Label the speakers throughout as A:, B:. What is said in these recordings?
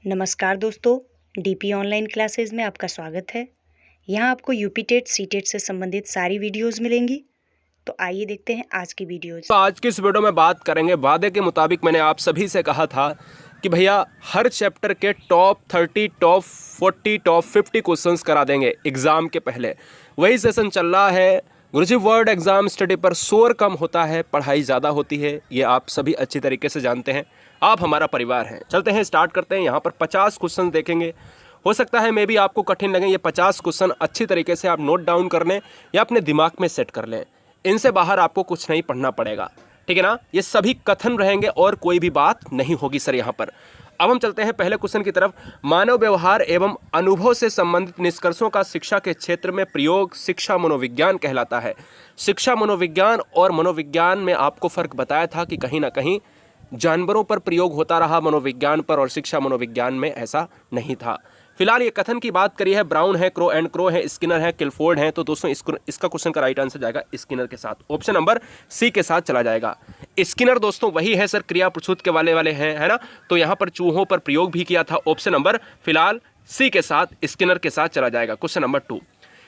A: नमस्कार दोस्तों, DP online classes में आपका स्वागत है। यहाँ आपको यूपी टेट सी टेट से संबंधित सारी वीडियोस मिलेंगी। तो आइए देखते हैं आज की वीडियोस।
B: तो आज की इस वीडियो में बात करेंगे, वादे के मुताबिक मैंने आप सभी से कहा था कि भैया हर चैप्टर के टॉप 30, टॉप 40, टॉप 50 क्वेश्चंस करा देंगे एग्ज़ाम के पहले। वही सेशन चल रहा है। गुरुजी वर्ड एग्जाम स्टडी पर शोर कम होता है, पढ़ाई ज़्यादा होती है, ये आप सभी अच्छी तरीके से जानते हैं। आप हमारा परिवार हैं। चलते हैं, स्टार्ट करते हैं। यहाँ पर 50 क्वेश्चन देखेंगे। हो सकता है मे भी आपको कठिन लगे। ये 50 क्वेश्चन अच्छी तरीके से आप नोट डाउन कर लें या अपने दिमाग में सेट कर लें। इनसे बाहर आपको कुछ नहीं पढ़ना पड़ेगा, ठीक है ना। ये सभी कथन रहेंगे और कोई भी बात नहीं होगी सर यहाँ पर। अब हम चलते हैं पहले क्वेश्चन की तरफ। मानव व्यवहार एवं अनुभव से संबंधित निष्कर्षों का शिक्षा के क्षेत्र में प्रयोग शिक्षा मनोविज्ञान कहलाता है। शिक्षा मनोविज्ञान और मनोविज्ञान में आपको फर्क बताया था कि कहीं ना कहीं जानवरों पर प्रयोग होता रहा मनोविज्ञान पर, और शिक्षा मनोविज्ञान में ऐसा नहीं था। फिलहाल ये कथन की बात करी है, ब्राउन है, क्रो एंड क्रो है, स्किनर है, किलफोर्ड है। तो दोस्तों इसका क्वेश्चन का राइट आंसर जाएगा स्किनर के साथ। ऑप्शन नंबर सी के साथ चला जाएगा। स्किनर दोस्तों वही है सर, क्रिया प्रछूत के वाले हैं, है ना। तो यहाँ पर चूहों पर प्रयोग भी किया था। ऑप्शन नंबर फिलहाल सी के साथ, स्किनर के साथ चला जाएगा। क्वेश्चन नंबर 2,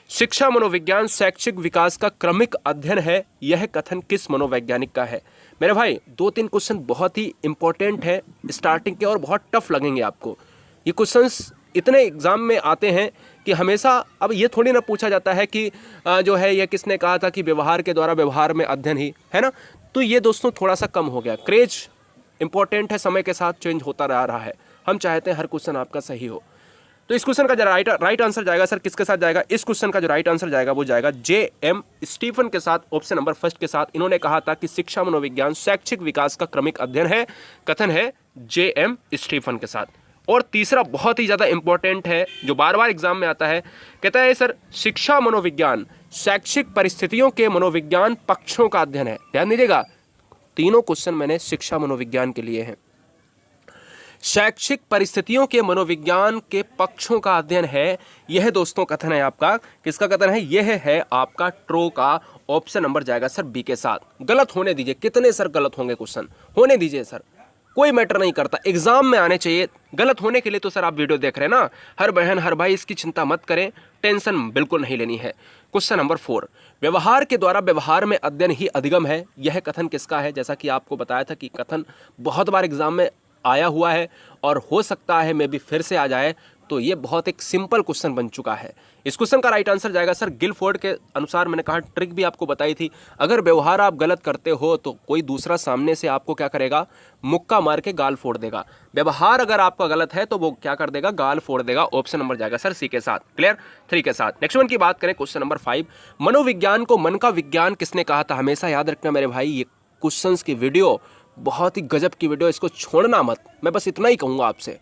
B: शिक्षा मनोविज्ञान शैक्षिक विकास का क्रमिक अध्ययन है, यह कथन किस मनोवैज्ञानिक का है। मेरे भाई 2-3 क्वेश्चन बहुत ही इंपॉर्टेंट है स्टार्टिंग के और बहुत टफ लगेंगे आपको। ये क्वेश्चंस इतने एग्जाम में आते हैं कि हमेशा, अब ये थोड़ी ना पूछा जाता है कि जो है ये किसने कहा था कि व्यवहार के द्वारा व्यवहार में अध्ययन ही, है ना। तो ये दोस्तों थोड़ा सा कम हो गया। क्रेज इंपॉर्टेंट है, समय के साथ चेंज होता रहा है। हम चाहते हैं हर क्वेश्चन आपका सही हो। तो इस क्वेश्चन का जो राइट आंसर जाएगा सर किसके साथ जाएगा। इस क्वेश्चन का जो राइट आंसर जाएगा वो जाएगा जे.एम. स्टीफन के साथ, ऑप्शन नंबर फर्स्ट के साथ। इन्होंने कहा था कि शिक्षा मनोविज्ञान शैक्षिक विकास का क्रमिक अध्ययन है, कथन है जे.एम. स्टीफन के साथ। और तीसरा बहुत ही ज्यादा इंपॉर्टेंट है, जो बार बार एग्जाम में आता है, कहता है सर शिक्षा मनोविज्ञान शैक्षिक परिस्थितियों के मनोविज्ञान पक्षों का अध्ययन है। ध्यान दीजिएगा, तीनों क्वेश्चन मैंने शिक्षा मनोविज्ञान के लिए हैं। शैक्षिक परिस्थितियों के मनोविज्ञान के पक्षों का अध्ययन है, यह दोस्तों कथन है आपका। किसका कथन है? यह है आपका ट्रो का। ऑप्शन नंबर जाएगा सर बी के साथ। गलत होने दीजिए, कितने सर गलत होंगे क्वेश्चन, होने दीजिए सर, कोई मैटर नहीं करता, एग्जाम में आने चाहिए। गलत होने के लिए तो सर आप वीडियो देख रहे हैं ना। हर बहन हर भाई इसकी चिंता मत करें, टेंशन बिल्कुल नहीं लेनी है। क्वेश्चन नंबर 4, व्यवहार के द्वारा व्यवहार में अध्ययन ही अधिगम है, यह कथन किसका है। जैसा कि आपको बताया था कि कथन बहुत बार एग्जाम में आया हुआ है और हो सकता है मे भी फिर से आ जाए। तो ये बहुत एक सिंपल क्वेश्चन बन चुका है। इस क्वेश्चन का राइट आंसर जाएगा सर गिलफोर्ड के अनुसार। मैंने कहा ट्रिक भी आपको बताई थी, अगर व्यवहार आप गलत करते हो तो कोई दूसरा सामने से आपको क्या करेगा, मुक्का मार के गाल फोड़ देगा। व्यवहार अगर आपका गलत है तो वो क्या कर देगा, गाल फोड़ देगा। ऑप्शन नंबर जाएगा सर सी के साथ। क्लियर, 3 के साथ। नेक्स्ट वन की बात करें, क्वेश्चन नंबर 5, मनोविज्ञान को मन का विज्ञान किसने कहा था। हमेशा याद रखना मेरे भाई, ये क्वेश्चन की वीडियो बहुत ही गजब की वीडियो, इसको छोड़ना मत। मैं बस इतना ही कहूँगा आपसे।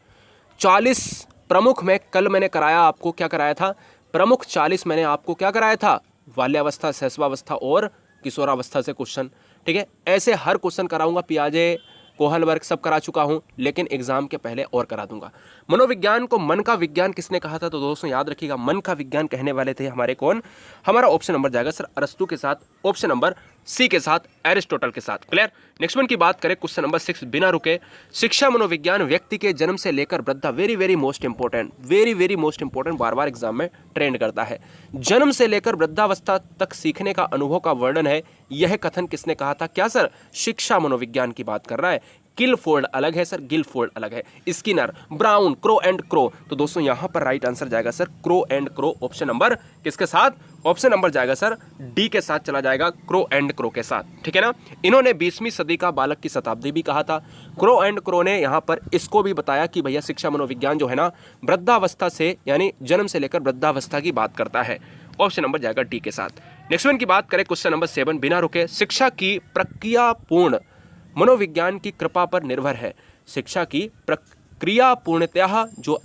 B: 40 प्रमुख में कल मैंने कराया, आपको क्या कराया था, प्रमुख 40 मैंने आपको क्या कराया था, बाल्यावस्था, शैशवावस्था और किशोरावस्था से क्वेश्चन, ठीक है। ऐसे हर क्वेश्चन कराऊंगा, पियाजे, कोहल वर्ग सब करा चुका हूं, लेकिन एग्जाम के पहले और करा दूंगा। मनोविज्ञान को मन का विज्ञान किसने कहा था। तो दोस्तों याद रखिएगा, मन का विज्ञान कहने वाले थे हमारे कौन, हमारा ऑप्शन नंबर जाएगा सर अरस्तु के साथ। ऑप्शन नंबर सी के साथ, एरिस्टोटल के साथ। क्लियर। नेक्स्ट वन की बात करें, क्वेश्चन नंबर 6, बिना रुके शिक्षा मनोविज्ञान व्यक्ति के जन्म से लेकर वृद्धा, very very most important, very very most important, बार बार एग्जाम में ट्रेंड करता है। जन्म से लेकर वृद्धावस्था तक सीखने का अनुभव का वर्णन है, यह कथन किसने कहा था। क्या सर, शिक्षा मनोविज्ञान की बात कर रहा है। किलफोर्ड अलग है सर, गिलफोर्ड अलग है। Skinner, brown, crow and Crow. तो दोस्तों यहां पर राइट आंसर जाएगा sir crow and Crow. Option number किसके साथ, ऑप्शन नंबर जाएगा सर डी के साथ चला जाएगा, क्रो एंड क्रो के साथ, ठीक है ना। इन्होंने 20वीं सदी का बालक की शताब्दी भी कहा था। क्रो एंड क्रो ने यहां पर इसको भी बताया कि भैया शिक्षा मनोविज्ञान जो है ना, वृद्धावस्था से यानी जन्म से लेकर वृद्धावस्था की बात करता है। ऑप्शन नंबर जाएगा डी के साथ। नेक्स्ट वन की बात करें, क्वेश्चन नंबर 7, बिना रुके शिक्षा की प्रक्रिया पूर्ण मनोविज्ञान की कृपा पर निर्भर है। शिक्षा की प्रक्रिया पूर्णतः जो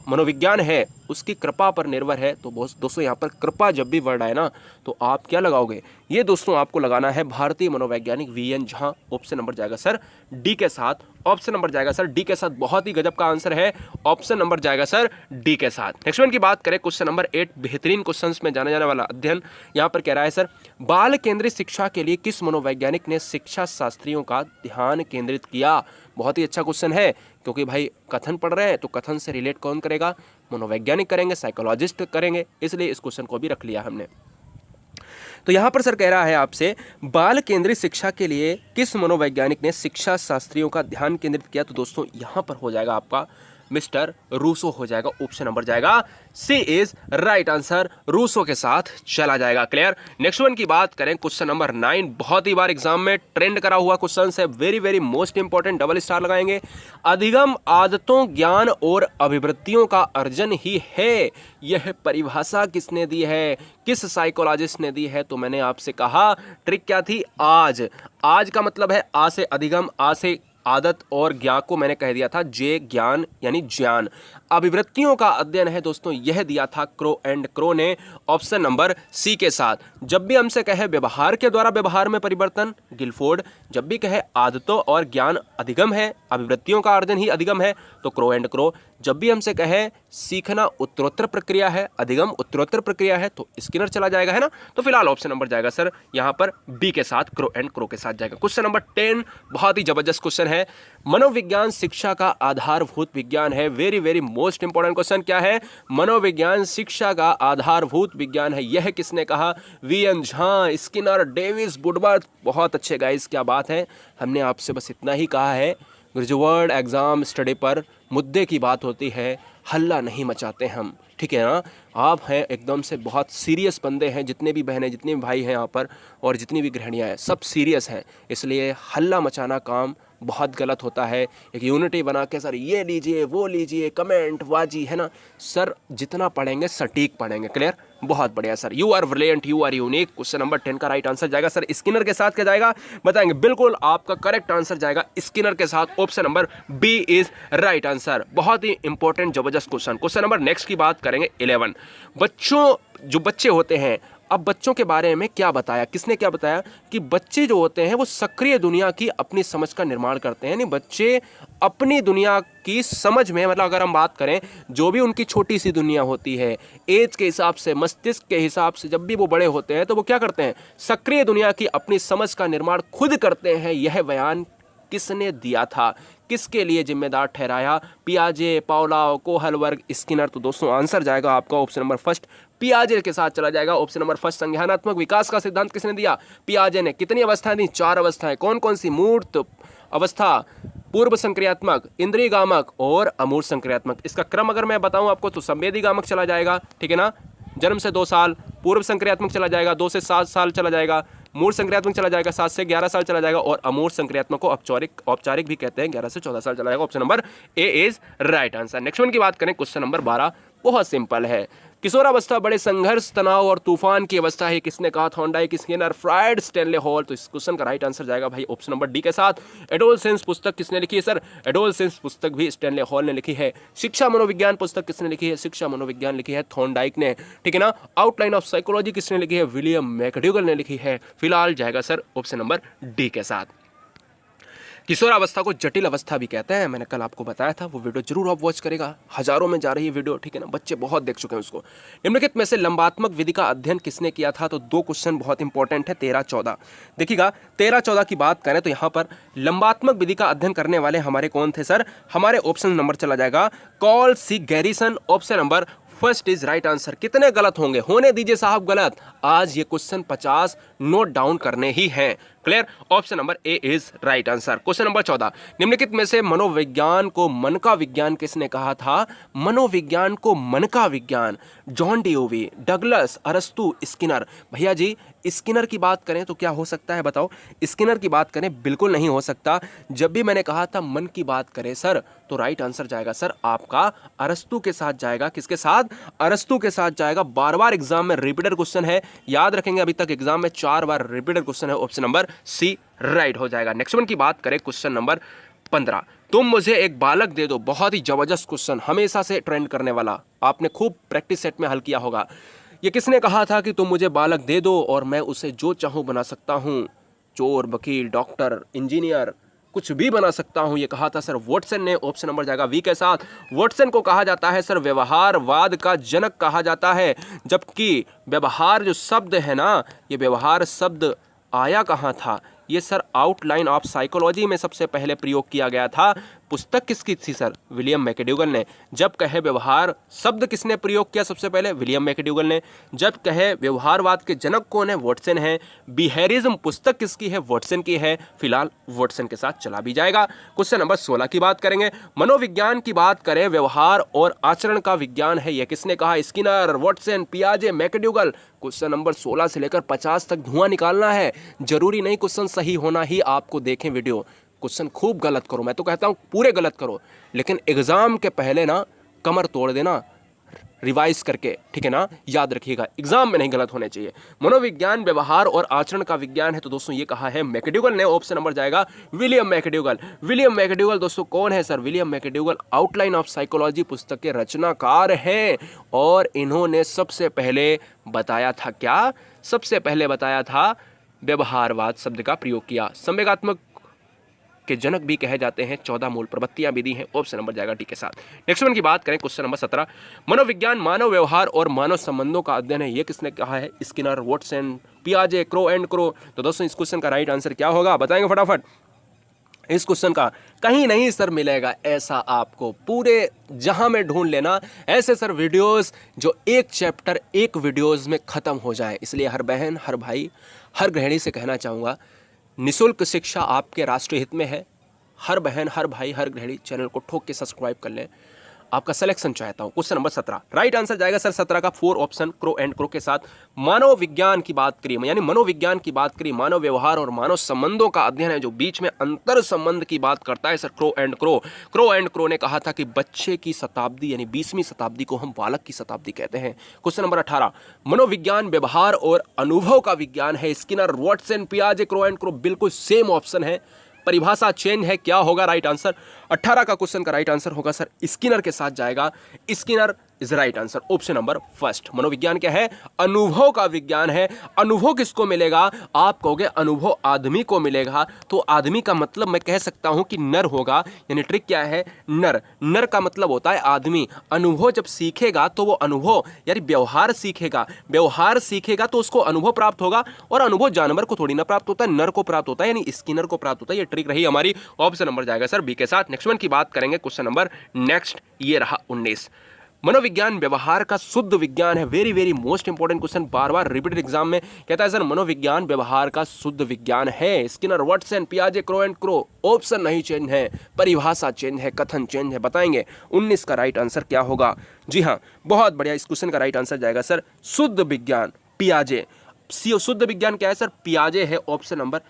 B: मनोविज्ञान है उसकी कृपा पर निर्भर है। तो दोस्तों यहाँ पर कृपा जब भी वर्ड आए ना तो आप क्या लगाओगे, ये दोस्तों आपको लगाना है भारतीय मनोवैज्ञानिक वी.एन. झा। ऑप्शन नंबर जाएगा सर डी के साथ। ऑप्शन नंबर जाएगा सर डी के साथ, बहुत ही गजब का आंसर है। ऑप्शन नंबर जाएगा सर डी के साथ। नेक्स्ट वन की बात करें, क्वेश्चन नंबर 8, बेहतरीन क्वेश्चंस में जाने जाने वाला अध्ययन यहाँ पर कह रहा है सर, बाल केंद्रित शिक्षा के लिए किस मनोवैज्ञानिक ने शिक्षा शास्त्रियों का ध्यान केंद्रित किया। बहुत ही अच्छा क्वेश्चन है। क्योंकि भाई कथन पढ़ रहे हैं तो कथन से रिलेट कौन करेगा, मनोवैज्ञानिक करेंगे, साइकोलॉजिस्ट करेंगे, इसलिए इस क्वेश्चन को भी रख लिया हमने। तो यहाँ पर सर कह रहा है आपसे, बाल केंद्रित शिक्षा के लिए किस मनोवैज्ञानिक ने शिक्षा शास्त्रियों का ध्यान केंद्रित किया? तो दोस्तों यहाँ पर हो जाएगा आपका मिस्टर रूसो हो जाएगा, ऑप्शन नंबर जाएगा सी इज राइट आंसर, रूसो के साथ चला जाएगा। क्लियर। नेक्स्ट वन की बात करें, क्वेश्चन नंबर 9, बहुत ही बार एग्जाम में ट्रेंड करा हुआ क्वेश्चन है, very very most important, double star लगाएंगे। अधिगम आदतों, ज्ञान और अभिवृत्तियों का अर्जन ही है, यह परिभाषा किसने दी है, किस साइकोलॉजिस्ट ने दी है? तो मैंने आपसे कहा ट्रिक क्या थी, आज। आज का मतलब है आ से अधिगम, आ से आदत और ज्ञान को मैंने कह दिया था जे ज्ञान यानी ज्ञान। अभिवृत्तियों का अध्ययन है दोस्तों, यह दिया था क्रो एंड क्रो ने, ऑप्शन नंबर सी के साथ। जब भी हमसे कहे व्यवहार के द्वारा व्यवहार में परिवर्तन, गिलफोर्ड। जब भी कहे आदतों और ज्ञान अधिगम है, अभिवृत्तियों का अर्जन ही अधिगम है, तो क्रो एंड क्रो। जब भी हमसे कहे सीखना उत्तरोत्तर प्रक्रिया है, अधिगम उत्तरोत्तर प्रक्रिया है, तो स्किनर चला जाएगा, है ना। तो फिलहाल ऑप्शन नंबर जाएगा सर यहाँ पर बी के साथ, क्रो एंड क्रो के साथ जाएगा। क्वेश्चन नंबर 10 बहुत ही जबरदस्त क्वेश्चन है, मनोविज्ञान शिक्षा का आधारभूत विज्ञान है, very very most important question. क्या है? मनोविज्ञान शिक्षा का आधारभूत विज्ञान है, यह किसने कहा? VN. Jha, Skinner, Davis, Woodworth. बहुत अच्छे गाइस, क्या बात है। हमने आपसे बस इतना ही कहा है, ग्रेजुएट एग्जाम स्टडी पर मुद्दे की बात होती है, हल्ला नहीं मचाते हम, ठीक है ना। आप हैं एकदम से बहुत सीरियस बंदे हैं, जितने भी बहनें, जितने भी भाई हैं यहाँ पर, और जितनी भी गृहिणियाँ हैं, सब सीरियस हैं, इसलिए हल्ला मचाना काम बहुत गलत होता है। एक यूनिटी बना के सर ये लीजिए वो लीजिए, कमेंट बाजी, है ना सर, जितना पढ़ेंगे सटीक पढ़ेंगे। क्लियर, बहुत बढ़िया sir, you are brilliant, you are unique. Question number 10 का राइट आंसर जाएगा सर स्किनर के साथ। क्या जाएगा बताएंगे? बिल्कुल आपका करेक्ट आंसर जाएगा स्किनर के साथ, option number B is right answer. बहुत ही इंपॉर्टेंट जबरदस्त क्वेश्चन। क्वेश्चन नंबर नेक्स्ट की बात करेंगे 11, बच्चों, जो बच्चे होते हैं, अब बच्चों के बारे में क्या बताया, किसने क्या बताया कि बच्चे जो होते हैं वो सक्रिय दुनिया की अपनी समझ का निर्माण करते हैं, यानी बच्चे अपनी दुनिया की समझ में, मतलब अगर हम बात करें जो भी उनकी छोटी सी दुनिया होती है, एज के हिसाब से, मस्तिष्क के हिसाब से, जब भी वो बड़े होते हैं तो वो क्या करते हैं, सक्रिय दुनिया की अपनी समझ का निर्माण खुद करते हैं। यह बयान किसने दिया था, किसके लिए जिम्मेदार ठहराया? पियाजे, पाउलाओ, कोहलबर्ग, स्किनर। तो दोस्तों आंसर जाएगा आपका ऑप्शन नंबर फर्स्ट, पियाजे के साथ चला जाएगा, ऑप्शन नंबर फर्स्ट। संज्ञानात्मक विकास का सिद्धांत किसने दिया? पियाजे ने। कितनी अवस्थाएं दी? 4 अवस्थाएं। कौन कौन सी? मूर्त अवस्था, पूर्व संक्रियात्मक, इंद्रिय गामक और अमूर्त संक्रियात्मक। इसका क्रम अगर मैं बताऊं आपको तो संवेदी गामक चला जाएगा, ठीक है ना, जन्म से 2 साल, पूर्व संक्रियात्मक चला जाएगा 2 से 7 साल चला जाएगा, मूर्त संक्रियात्मक चला जाएगा 7 से 11 साल चला जाएगा, और अमूर्त संक्रियात्मक को औपचारिक भी कहते हैं, 11 से 14 साल चला जाएगा। Option number A is right answer. Next one की बात करें, क्वेश्चन नंबर 12, बहुत सिंपल है। किशोरावस्था बड़े संघर्ष, तनाव और तूफान की अवस्था है, किसने कहा? Thorndike, Skinner, Freud, Stanley Hall. तो इस क्वेश्चन का राइट आंसर जाएगा भाई ऑप्शन नंबर डी के साथ। एडोलसेंस पुस्तक किसने लिखी है सर? एडोलसेंस पुस्तक भी स्टैनले हॉल ने लिखी है। शिक्षा मनोविज्ञान पुस्तक किसने लिखी है? शिक्षा मनोविज्ञान लिखी है थॉर्नडाइक ने, ठीक है ना। आउटलाइन ऑफ साइकोलॉजी किसने लिखी है? विलियम मैकडूगल ने लिखी है। फिलहाल जाएगा सर ऑप्शन नंबर डी के साथ। किशोरावस्था को जटिल अवस्था भी कहते हैं, मैंने कल आपको बताया था, वो वीडियो जरूर आप वॉच करेगा, हजारों में जा रही है वीडियो, ठीक है ना, बच्चे बहुत देख चुके हैं उसको। निम्नलिखित में से लंबात्मक विधि का अध्ययन किसने किया था? तो 2 क्वेश्चन बहुत इंपॉर्टेंट है, 13-14 देखिएगा। 13-14 की बात करें तो यहाँ पर लंबात्मक विधि का अध्ययन करने वाले हमारे कौन थे सर? हमारे ऑप्शन नंबर चला जाएगा Karl C Garrison, option number first is right answer. कितने गलत होंगे? होने दीजिए साहब गलत, आज ये क्वेश्चन 50 नोट डाउन करने ही हैं। Clear, option number A is right answer. Question number 14, निम्नलिखित में से मनोविज्ञान को मन का विज्ञान किसने कहा था? मनोविज्ञान को मन का विज्ञान जॉन डियोवी, डगलस, अरस्तु, स्किनर। भैया जी स्किनर की बात करें तो क्या हो सकता है बताओ? स्किनर की बात करें बिल्कुल नहीं हो सकता। जब भी मैंने कहा था मन की बात करें सर, तो राइट आंसर जाएगा सर आपका अरस्तु के साथ जाएगा। किसके साथ? अरस्तु के साथ जाएगा। बार एग्जाम में रिपीटेड क्वेश्चन है, याद रखेंगे, अभी तक एग्जाम में 4 बार रिपीटेड क्वेश्चन है, ऑप्शन नंबर सी राइट हो जाएगा। नेक्स्ट वन की बात करें, क्वेश्चन नंबर 15, तुम मुझे एक बालक दे दो। बहुत ही जबरदस्त क्वेश्चन, हमेशा से ट्रेंड करने वाला, आपने खूब प्रैक्टिस सेट में हल किया होगा। ये किसने कहा था कि तुम मुझे बालक दे दो और मैं उसे जो चाहूं बना सकता हूं? चोर, वकील, डॉक्टर, इंजीनियर, कुछ भी बना सकता हूं, ये कहा था सर वॉटसन ने। ऑप्शन नंबर जाएगा वी के साथ। वॉटसन को कहा जाता है सर व्यवहारवाद का जनक कहा जाता है, जबकि व्यवहार जो शब्द है ना, ये व्यवहार शब्द आया कहाँ था? ये सर आउटलाइन ऑफ साइकोलॉजी में सबसे पहले प्रयोग किया गया था। पुस्तक किसकी थी सर? विलियम मैकडूगल ने। जब कहे व्यवहार शब्द किसने प्रयोग किया सबसे पहले? विलियम मैकडूगल ने। जब कहे व्यवहारवाद के जनक कौन है? वॉटसन है। बिहेवियरिज्म पुस्तक किसकी है? वॉटसन की है। फिलहाल वॉटसन के साथ चला भी जाएगा। क्वेश्चन नंबर 16 की बात करेंगे। मनोविज्ञान की बात करें, व्यवहार और आचरण का विज्ञान है, यह किसने कहा? स्किनर, वॉटसन, पियाजे, मैकडूगल। क्वेश्चन नंबर 16 से लेकर 50 तक धुआं निकालना है। जरूरी नहीं क्वेश्चन सही होना ही आपको देखें वीडियो। क्वेश्चन खूब गलत करो, मैं तो कहता हूं पूरे गलत करो, लेकिन एग्जाम के पहले ना कमर तोड़ देना रिवाइज करके, ठीक है ना? याद रखिएगा, एग्जाम में नहीं गलत होने चाहिए। मनोविज्ञान व्यवहार और आचरण का विज्ञान है, तो दोस्तों ये कहा है मैकडूगल ने। ऑप्शन नंबर जाएगा विलियम मैकडूगल। विलियम मैकडूगल दोस्तों कौन है sir? William McDougall outline of psychology पुस्तक के रचनाकार हैं और इन्होंने सबसे पहले बताया था क्या? सबसे पहले बताया था व्यवहारवाद शब्द का प्रयोग किया। संवेगात्मक के जनक भी कहे जाते हैं। 14 मूल प्रवृत्तियां भी दी हैं। ऑप्शन नंबर जाएगा डी के साथ। नेक्स्ट वन की बात करें, क्वेश्चन नंबर 17। मनोविज्ञान मानव व्यवहार और मानव संबंधों का अध्ययन है, ये किसने कहा है? स्किनर, वॉटसन, पियाजे, क्रो एंड क्रो। तो दोस्तों इस क्वेश्चन का राइट आंसर क्या होगा? बताएंगे फटाफट। इस क्वेश्चन का कहीं नहीं सर मिलेगा ऐसा आपको, पूरे जहां में ढूंढ लेना ऐसे सर वीडियोस जो एक चैप्टर एक वीडियोस में खत्म हो जाए। इसलिए हर बहन, हर भाई, हर गृहिणी से कहना चाहूंगा, निःशुल्क शिक्षा आपके राष्ट्रीय हित में है। हर बहन, हर भाई, हर गृहिणी चैनल को ठोक के सब्सक्राइब कर लें। आपका सिलेक्शन चाहता हूं। क्वेश्चन नंबर 17 राइट आंसर जाएगा सर 17 का 4 ऑप्शन क्रो एंड क्रो के साथ। मानव विज्ञान की बात करिए, यानी मनोविज्ञान की बात करिए, मानव व्यवहार और मानव संबंधों का अध्ययन है जो बीच में अंतर संबंध की बात करता है sir crow and crow. Crow and crow ने कहा था कि बच्चे की शताब्दी यानी 20वीं शताब्दी को हम बालक की शताब्दी कहते हैं। क्वेश्चन नंबर 18 मनोविज्ञान व्यवहार और अनुभव का विज्ञान है, स्किनर, वॉटसन, पियाजे, क्रो एंड क्रो। बिल्कुल सेम ऑप्शन है, परिभाषा चेंज है। क्या होगा राइट आंसर? 18 का क्वेश्चन का राइट आंसर होगा सर स्किनर के साथ जाएगा। Skinner is right answer, option number first. मनोविज्ञान क्या है? अनुभव का विज्ञान है। अनुभव किसको मिलेगा? आप कहोगे अनुभव आदमी को मिलेगा, तो आदमी का मतलब मैं कह सकता हूं कि नर होगा, यानी ट्रिक क्या है? नर। नर का मतलब होता है आदमी। अनुभव जब सीखेगा तो वो अनुभव यानी व्यवहार सीखेगा। व्यवहार सीखेगा तो उसको अनुभव प्राप्त होगा, और अनुभव जानवर को थोड़ी ना प्राप्त होता है, नर को प्राप्त होता है, यानी स्किनर को प्राप्त होता है। ये ट्रिक रही हमारी। ऑप्शन नंबर जाएगा सर बी के साथ। नेक्स्ट वन की बात करेंगे, क्वेश्चन नंबर नेक्स्ट ये रहा 19। मनोविज्ञान व्यवहार का शुद्ध विज्ञान है। Very very most important question, बार बार रिपीटेड एग्जाम में कहता है सर मनोविज्ञान व्यवहार का शुद्ध विज्ञान है। स्किनर, वॉटसन, पियाजे, क्रो एंड क्रो। ऑप्शन नहीं चेंज है, परिभाषा चेंज है, कथन चेंज है। बताएंगे 19 का राइट आंसर क्या होगा? जी हाँ, बहुत बढ़िया। इस क्वेश्चन का राइट आंसर जाएगा सर शुद्ध विज्ञान, पियाजे। शुद्ध विज्ञान क्या है सर? पियाजे है। ऑप्शन नंबर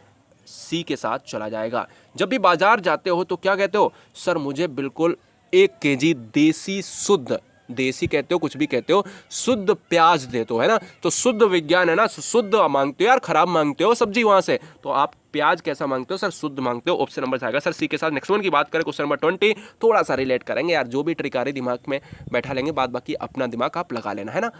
B: सी के साथ चला जाएगा। जब भी बाजार जाते हो तो क्या कहते हो? सर मुझे बिल्कुल 1 केजी देसी शुद्ध, देसी कहते हो कुछ भी कहते हो, शुद्ध प्याज दे दो, है ना? तो शुद्ध विज्ञान है ना, शुद्ध मांगते हो यार, खराब मांगते हो सब्जी वहां से, तो आप प्याज कैसा मांगते हो सर? शुद्ध मांगते हो। ऑप्शन नंबर आएगा सर सी के साथ। नेक्स्ट वन की बात करें, क्वेश्चन नंबर 20। थोड़ा सा रिलेट करेंगे यार, जो भी ट्रिक आ रही दिमाग में बैठा लेंगे, बाद बाकी अपना दिमाग आप लगा लेना, है ना?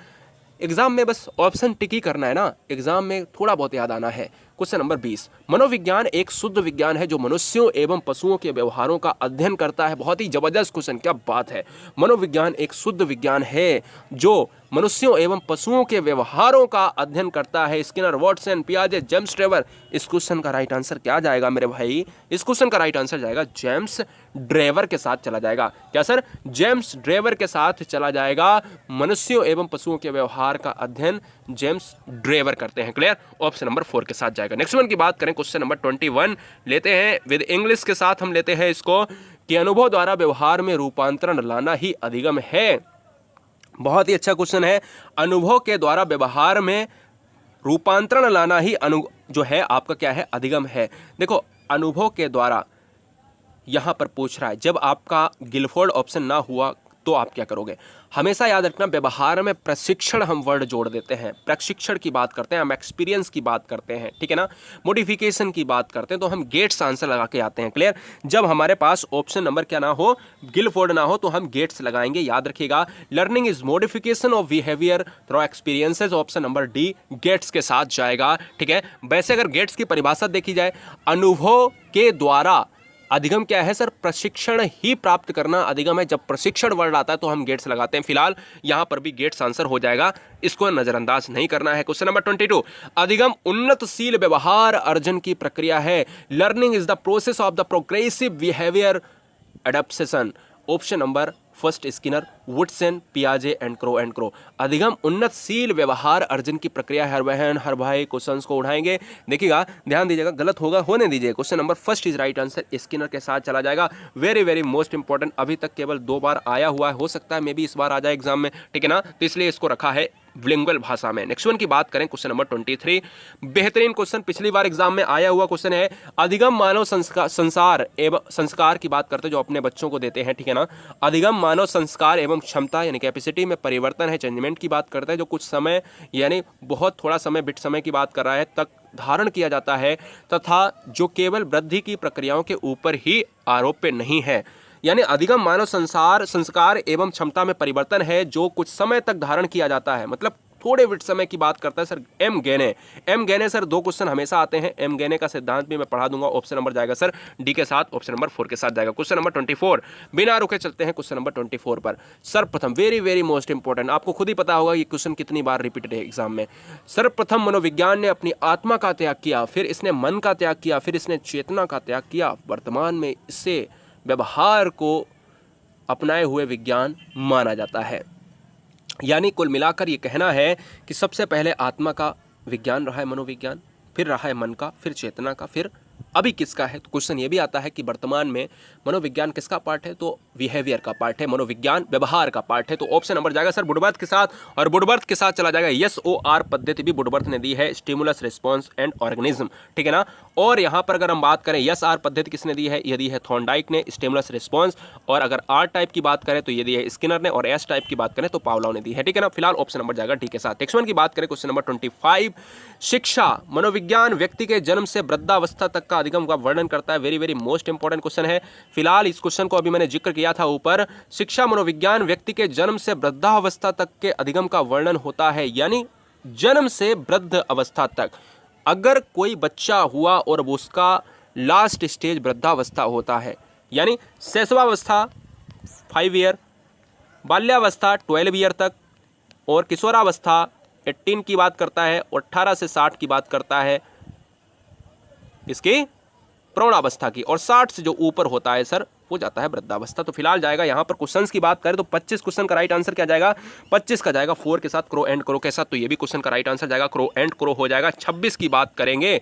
B: एग्जाम में बस ऑप्शन टिक ही करना है ना, एग्जाम में थोड़ा बहुत याद आना है। क्वेश्चन नंबर 20 मनोविज्ञान एक शुद्ध विज्ञान है जो मनुष्यों एवं पशुओं के व्यवहारों का अध्ययन करता है। बहुत ही जबरदस्त क्वेश्चन, क्या बात है। मनोविज्ञान एक शुद्ध विज्ञान है जो मनुष्यों एवं पशुओं के व्यवहारों का अध्ययन करता है। स्किनर, वॉटसन, पियाजे, जेम्स ड्रेवर। इस क्वेश्चन का राइट आंसर क्या जाएगा मेरे भाई? इस क्वेश्चन का राइट आंसर जाएगा जेम्स ड्रेवर के साथ चला जाएगा। क्या सर? जेम्स ड्रेवर के साथ चला जाएगा। मनुष्यों एवं पशुओं के व्यवहार का अध्ययन जेम्स ड्रेवर करते हैं। क्लियर? ऑप्शन नंबर 4 के साथ जाएगा। नेक्स्ट वन की बात करें, क्वेश्चन नंबर 21 लेते हैं विद इंग्लिश के साथ। हम लेते हैं इसको कि अनुभव द्वारा व्यवहार में रूपांतरण लाना ही अधिगम है। बहुत ही अच्छा क्वेश्चन है। अनुभव के द्वारा व्यवहार में रूपांतरण लाना ही जो है आपका क्या है? अधिगम है। देखो अनुभव के द्वारा यहां पर पूछ रहा है, जब आपका गिलफोर्ड ऑप्शन ना हुआ तो आप क्या करोगे? हमेशा याद रखना, व्यवहार में प्रशिक्षण हम वर्ड जोड़ देते हैं। प्रशिक्षण की बात करते हैं हम, एक्सपीरियंस की बात करते हैं, ठीक है ना? मॉडिफिकेशन की बात करते हैं तो हम गेट्स आंसर लगा के आते हैं। क्लियर? जब हमारे पास ऑप्शन नंबर क्या ना हो, गिलफोर्ड ना हो, तो हम गेट्स लगाएंगे। याद रखिएगा, learning is modification of behaviour through experiences. Option number D Gates के साथ जाएगा, ठीक है? वैसे अगर गेट्स की परिभाषा देखी जाए, अनुभव के द्वारा अधिगम क्या है सर? प्रशिक्षण ही प्राप्त करना अधिगम है। जब प्रशिक्षण वर्ड आता है तो हम गेट्स लगाते हैं। फिलहाल यहां पर भी गेट्स आंसर हो जाएगा, इसको नजरअंदाज नहीं करना है। क्वेश्चन नंबर 22 अधिगम उन्नतशील व्यवहार अर्जन की प्रक्रिया है। Learning is the process of the progressive behaviour adaptation. Option number first Skinner, Woodson, पियाजे एंड क्रो। अधिगम उन्नतशील व्यवहार अर्जन की प्रक्रिया है बहन। हर भाई क्वेश्चंस को उठाएंगे, देखिएगा, ध्यान दीजिएगा, गलत होगा होने दीजिए। Question number first is right answer, Skinner के साथ चला जाएगा। वेरी वेरी मोस्ट इंपॉर्टेंट, अभी तक केवल 2 बार आया हुआ है, हो सकता है मे भी इस बार आ जाए एग्जाम में, ठीक है ना, तो इसलिए इसको रखा है बिलिंगुअल भाषा में। नेक्स्ट वन की बात करें, क्वेश्चन नंबर 23, बेहतरीन क्वेश्चन, पिछली बार एग्जाम में आया हुआ क्वेश्चन है। अधिगम मानव संसार एवं संस्कार की बात करते हैं जो अपने बच्चों को देते हैं, ठीक है ना। अधिगम मानव संस्कार एवं क्षमता यानी कैपेसिटी में परिवर्तन है, चेंजमेंट की बात करते हैं, जो कुछ समय यानी बहुत थोड़ा समय, बिट समय की बात कर रहा है, तक धारण किया जाता है, तथा जो केवल वृद्धि की प्रक्रियाओं के ऊपर ही आरोप्य नहीं है। यानी अधिगम मानव संस्कार एवं क्षमता में परिवर्तन है जो कुछ समय तक धारण किया जाता है, मतलब थोड़े बिट समय की बात करता है sir. M Gagne sir 2 question हमेशा आते हैं। एम गैने का सिद्धांत भी मैं पढ़ा दूंगा। ऑप्शन नंबर जाएगा सर डी के साथ, ऑप्शन नंबर 4 के साथ जाएगा। क्वेश्चन नंबर 24, बिना रुके चलते हैं क्वेश्चन नंबर 24 पर। सर्वप्रथम, वेरी वेरी मोस्ट इंपॉर्टेंट, आपको खुद ही पता होगा ये क्वेश्चन कितनी बार रिपीटेड है एग्जाम में। सर्वप्रथम मनोविज्ञान ने अपनी आत्मा का त्याग किया, फिर इसने मन का त्याग किया, फिर इसने चेतना का त्याग किया। वर्तमान में इससे व्यवहार को अपनाए हुए विज्ञान माना जाता है। यानी कुल मिलाकर ये कहना है कि सबसे पहले आत्मा का विज्ञान रहा है मनोविज्ञान, फिर रहा है मन का, फिर चेतना का, फिर अभी किसका है। तो क्वेश्चन ये भी आता है कि वर्तमान में मनोविज्ञान किसका पार्ट है, तो बिहेवियर का पार्ट है, मनोविज्ञान व्यवहार का पार्ट है। तो ऑप्शन नंबर जाएगा सर वुडवर्थ के साथ, और वुडवर्थ के साथ चला जाएगा SOR पद्धति भी वुडवर्थ ने दी है, स्टिमुलस रिस्पॉन्स एंड ऑर्गेनिज्म, ठीक है ना। और यहाँ पर अगर हम बात करें SR पद्धति किसने दी है, ये दी है थॉर्नडाइक ने, स्टिमुलस रिस्पॉन्स। और अगर R टाइप की बात करें तो ये दी है स्किनर ने, और S टाइप की बात करें तो पावलोव ने दी है, ठीक है ना। फिलहाल ऑप्शन नंबर जाएगा डी के साथ। नेक्स्ट वन की बात करें, क्वेश्चन नंबर 25, शिक्षा मनोविज्ञान व्यक्ति के जन्म से वृद्धावस्था तक का अधिगम का वर्णन करता है। Very very most important question है। फिलहाल इस क्वेश्चन को अभी मैंने जिक्र किया था ऊपर। शिक्षा मनोविज्ञान व्यक्ति के जन्म से वृद्धावस्था तक के अधिगम का वर्णन होता है, यानी जन्म से वृद्ध अवस्था तक। अगर कोई बच्चा हुआ और उसका लास्ट स्टेज वृद्धावस्था होता है, यानी शैशवावस्था 5 ईयर, बाल्यावस्था 12 ईयर तक, और किशोरावस्था 18 की बात करता है, और 18 से 60 की बात करता है इसकी प्रौढ़ावस्था की, और 60 से जो ऊपर होता है सर वो जाता है वृद्धावस्था। तो फिलहाल जाएगा यहाँ पर क्वेश्चंस की बात करें तो 25 क्वेश्चन का राइट आंसर क्या जाएगा, 25 का जाएगा 4 के साथ, क्रो एंड क्रो के साथ। तो ये भी क्वेश्चन का राइट आंसर जाएगा क्रो एंड क्रो हो जाएगा। 26 की बात करेंगे,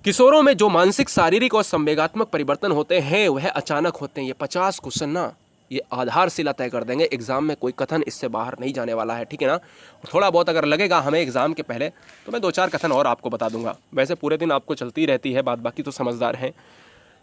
B: किशोरों में जो मानसिक, शारीरिक और संवेगात्मक परिवर्तन होते हैं वह अचानक होते हैं। ये 50 क्वेश्चन ना ये आधारशिला तय कर देंगे एग्जाम में, कोई कथन इससे बाहर नहीं जाने वाला है, ठीक है ना। थोड़ा बहुत अगर लगेगा हमें एग्जाम के पहले तो मैं 2-4 कथन और आपको बता दूंगा, वैसे पूरे दिन आपको चलती रहती है बात, बाकी तो समझदार हैं।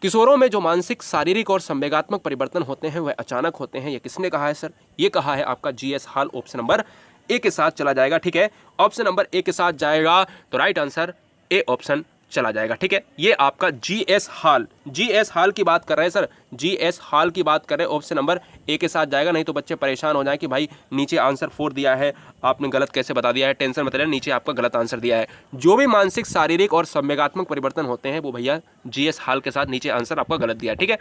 B: किशोरों में जो मानसिक, शारीरिक और संवेगात्मक परिवर्तन होते हैं वह अचानक होते हैं। ये किसने कहा है सर, ये कहा है आपका GS हॉल। ऑप्शन नंबर ए के साथ चला जाएगा, ठीक है। ऑप्शन नंबर ए के साथ जाएगा तो राइट आंसर ए ऑप्शन चला जाएगा, ठीक है। ये आपका GS हॉल की बात कर रहे हैं सर, GS हॉल की बात कर रहे हैं, ऑप्शन नंबर ए के साथ जाएगा। नहीं तो बच्चे परेशान हो जाए कि भाई नीचे आंसर 4 दिया है, आपने गलत कैसे बता दिया है। टेंशन मत लेना, नीचे आपका गलत आंसर दिया है। जो भी मानसिक, शारीरिक और संवेगात्मक परिवर्तन होते हैं वो भैया GS हॉल के साथ नीचे आंसर आपका गलत दिया है, ठीक है।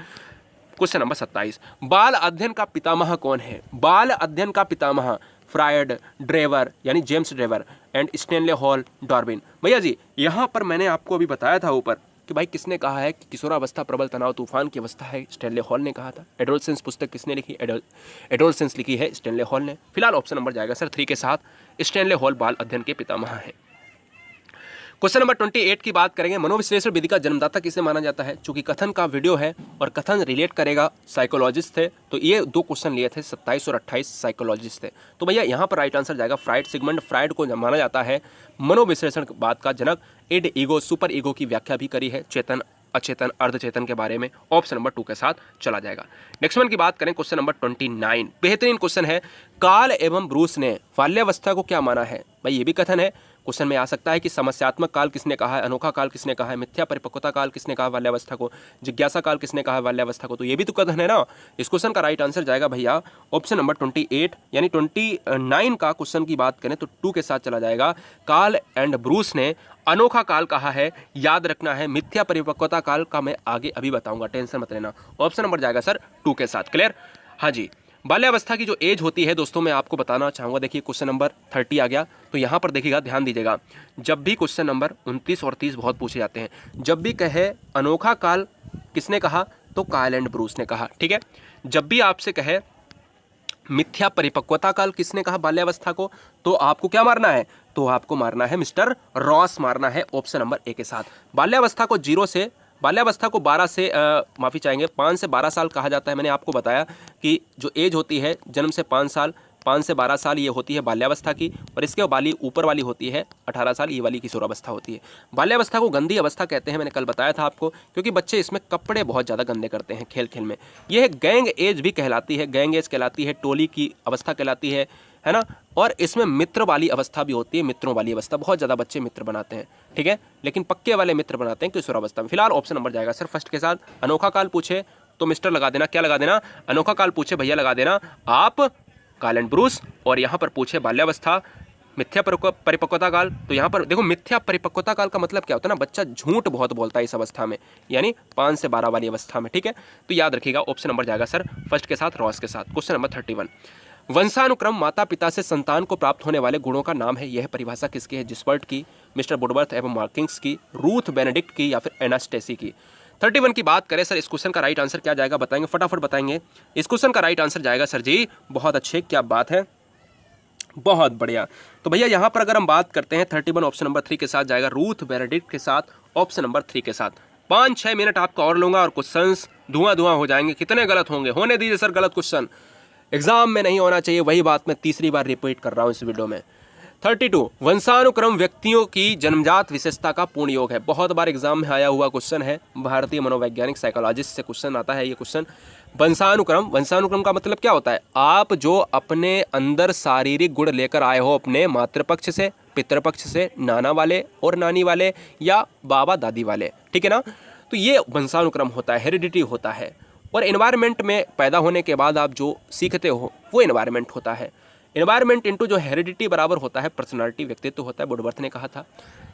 B: क्वेश्चन नंबर 27, बाल अध्ययन का पितामह कौन है। बाल अध्ययन का पितामह फ्रायड, ड्रेवर यानी James Drever and Stanley hall, Darwin. भैया जी यहाँ पर मैंने आपको अभी बताया था ऊपर कि भाई किसने कहा है कि किशोरावस्था प्रबल तनाव तूफान की अवस्था है, स्टेनले हॉल ने कहा था। एडोलसेंस पुस्तक किसने लिखी, एडोलसेंस लिखी है स्टेनले हॉल ने। फिलहाल ऑप्शन नंबर जाएगा सर 3 के साथ, स्टेनले हॉल बाल अध्ययन के पितामह है। क्वेश्चन नंबर 28 की बात करेंगे, मनोविश्लेषण विधि का जन्मदाता किसे माना जाता है। चूंकि कथन का वीडियो है और कथन रिलेट करेगा साइकोलॉजिस्ट थे, तो ये 2 क्वेश्चन लिए थे, 27 और 28 साइकोलॉजिस्ट थे। तो भैया यहाँ पर राइट आंसर जाएगा फ्राइड। सिगमंड फ्राइड को माना जाता है मनोविश्लेषण बात का जनक। इड, ईगो, सुपर ईगो की व्याख्या भी करी है, चेतन, अचेतन, अर्धचेतन के बारे में। ऑप्शन नंबर 2 के साथ चला जाएगा। नेक्स्ट वन की बात करें, क्वेश्चन नंबर 29, बेहतरीन क्वेश्चन है। कार्ल एवं ब्रूस ने बाल्यावस्था को क्या माना है। भाई ये भी कथन है, क्वेश्चन में आ सकता है कि समस्यात्मक काल किसने कहा है, अनोखा काल किसने कहा है, मिथ्या परिपक्वता काल किसने कहा है बाल्यावस्था को, जिज्ञासा काल किसने कहा है बाल्यावस्था को। तो ये भी तो कथन है ना। इस क्वेश्चन का राइट आंसर जाएगा भैया ऑप्शन नंबर 28, यानी 29 का क्वेश्चन की बात करें तो 2 के साथ चला जाएगा। कार्ल एंड ब्रूस ने अनोखा काल कहा है, याद रखना है। मिथ्या परिपक्वता काल का मैं आगे अभी बताऊंगा, टेंशन मत लेना। ऑप्शन नंबर जाएगा सर 2 के साथ। क्लियर, हाँ जी। बाल्यावस्था की जो एज होती है दोस्तों मैं आपको बताना चाहूँगा। देखिए क्वेश्चन नंबर 30 आ गया, तो यहाँ पर देखिएगा, ध्यान दीजिएगा। जब भी क्वेश्चन नंबर 29 और 30 बहुत पूछे जाते हैं, जब भी कहे अनोखा काल किसने कहा तो कायल एंड ब्रूस ने कहा। ठीक है, जब भी आपसे कहे मिथ्या परिपक्वता काल किसने कहा बाल्यावस्था को, तो आपको क्या मारना है, तो आपको मारना है मिस्टर रॉस मारना है ऑप्शन नंबर ए के साथ। बाल्यावस्था को 12 से माफ़ी चाहेंगे 5 से 12 साल कहा जाता है। मैंने आपको बताया कि जो एज होती है जन्म से 5 से 12 साल ये होती है बाल्यावस्था की, और इसके वाली ऊपर वाली होती है 18 साल, ये वाली किशोरावस्था होती है। बाल्यावस्था को गंदी अवस्था कहते हैं, मैंने कल बताया था आपको, क्योंकि बच्चे इसमें कपड़े बहुत ज़्यादा गंदे करते हैं खेल खेल में। यह गैंग एज भी कहलाती है, गैंग एज कहलाती है, टोली की अवस्था कहलाती है ना। और इसमें मित्र वाली अवस्था भी होती है, मित्रों वाली अवस्था, बहुत ज़्यादा बच्चे मित्र बनाते हैं। ठीक है, लेकिन पक्के वाले मित्र बनाते हैं किशोरावस्था में। फिलहाल ऑप्शन नंबर जाएगा सर फर्स्ट के साथ। अनोखा काल पूछे तो मिस्टर लगा देना, क्या लगा देना, अनोखा काल पूछे भैया लगा देना आप कायल एंड ब्रूस, और यहाँ पर पूछे बाल्यावस्था मिथ्या परिपक्वता काल, तो यहाँ पर देखो मिथ्या परिपक्वता काल का मतलब क्या होता है ना, बच्चा झूठ बहुत बोलता है इस अवस्था में, यानी 5 से 12 वाली अवस्था में। ठीक है, तो याद रखिएगा ऑप्शन नंबर जाएगा सर फर्स्ट के साथ, रॉस के साथ। क्वेश्चन नंबर 31, वंशानुक्रम माता पिता से संतान को प्राप्त होने वाले गुणों का नाम है। यह परिभाषा किसकी है, जिस्पर्ट की, मिस्टर वुडवर्थ एवं मार्किंग्स की, रूथ बेनेडिक्ट की, या फिर एनास्टेसी की। 31 की बात करें सर, इस क्वेश्चन का राइट आंसर क्या जाएगा बताएंगे, फटाफट बताएंगे। इस क्वेश्चन का राइट आंसर जाएगा सर जी, बहुत अच्छे, क्या बात है, बहुत बढ़िया। तो भैया यहाँ पर अगर हम बात करते हैं 31 ऑप्शन नंबर 3 के साथ जाएगा, रूथ बेनेडिक्ट के साथ ऑप्शन नंबर 3 के साथ। 5-6 मिनट आपका और लूंगा और क्वेश्चंस धुआं हो जाएंगे। कितने गलत होंगे, होने दीजिए सर गलत क्वेश्चन, एग्जाम में नहीं होना चाहिए, वही बात मैं तीसरी बार रिपीट कर रहा हूं इस वीडियो में। 32, वंशानुक्रम व्यक्तियों की जन्मजात विशेषता का पूर्ण योग है। बहुत बार एग्जाम में आया हुआ क्वेश्चन है, भारतीय मनोवैज्ञानिक साइकोलॉजिस्ट से क्वेश्चन आता है ये क्वेश्चन। वंशानुक्रम का मतलब क्या होता है, आप जो अपने अंदर शारीरिक गुण लेकर आए हो अपने मातृपक्ष से, पितृपक्ष से, नाना वाले और नानी वाले या बाबा दादी वाले, ठीक है ना, तो ये वंशानुक्रम होता है, हेरिडिटी होता है। और एनवायरनमेंट में पैदा होने के बाद आप जो सीखते हो वो एनवायरनमेंट होता है। एनवायरनमेंट इनटू जो हेरिडिटी बराबर होता है पर्सनालिटी, व्यक्तित्व होता है, वुडवर्थ ने कहा था।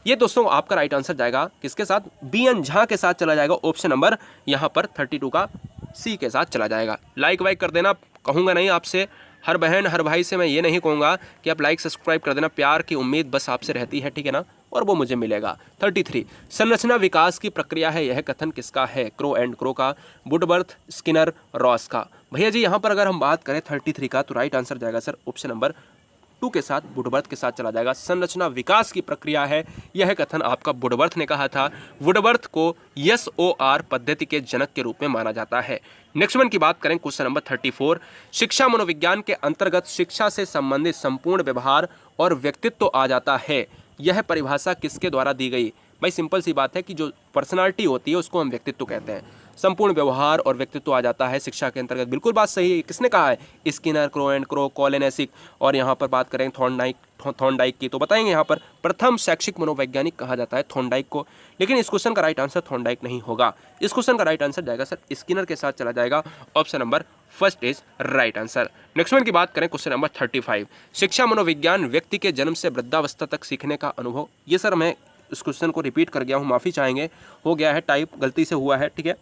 B: ये दोस्तों आपका राइट आंसर जाएगा किसके साथ, बी.एन. झा के साथ चला जाएगा। ऑप्शन नंबर यहाँ पर 32 का सी के साथ चला जाएगा। लाइक वाइक कर देना, कहूँगा नहीं आपसे, हर बहन हर भाई से मैं ये नहीं कहूँगा कि आप लाइक सब्सक्राइब कर देना, प्यार की उम्मीद बस आपसे रहती है, ठीक है ना, और वो मुझे मिलेगा। 33, संरचना विकास की प्रक्रिया है, यह कथन किसका है, क्रो एंड क्रो का, वुडवर्थ, स्किनर, रॉस का। भैया जी यहाँ पर अगर हम बात करें 33 का, तो राइट आंसर जाएगा सर ऑप्शन नंबर 2 के साथ, वुडवर्थ के साथ चला जाएगा। संरचना विकास की प्रक्रिया है, यह कथन आपका वुडवर्थ ने कहा था। वुडवर्थ को SOR पद्धति के जनक के रूप में माना जाता है। नेक्स्ट वन की बात करें, क्वेश्चन नंबर 34, शिक्षा मनोविज्ञान के अंतर्गत शिक्षा से संबंधित संपूर्ण व्यवहार और व्यक्तित्व आ जाता है। यह परिभाषा किसके द्वारा दी गई। भाई सिंपल सी बात है कि जो पर्सनालिटी होती है उसको हम व्यक्तित्व कहते हैं। संपूर्ण व्यवहार और व्यक्तित्व आ जाता है शिक्षा के अंतर्गत, बिल्कुल बात सही है। किसने कहा है, स्किनर, क्रो एंड क्रो, कॉलेनेसिक, और यहाँ पर बात करें थॉर्नडाइक की, तो बताएंगे यहाँ पर प्रथम शैक्षिक मनोवैज्ञानिक कहा जाता है थॉर्नडाइक को। लेकिन इस क्वेश्चन का राइट आंसर थॉर्नडाइक नहीं होगा, इस क्वेश्चन का राइट आंसर जाएगा सर स्किनर के साथ चला जाएगा। Option number first is right answer. Next one की बात करें, क्वेश्चन नंबर 35, शिक्षा मनोविज्ञान व्यक्ति के जन्म से वृद्धावस्था तक सीखने का अनुभव। ये सर मैं इस क्वेश्चन को रिपीट कर गया हूँ, माफ़ी चाहेंगे, हो गया है टाइप, गलती से हुआ है, ठीक है,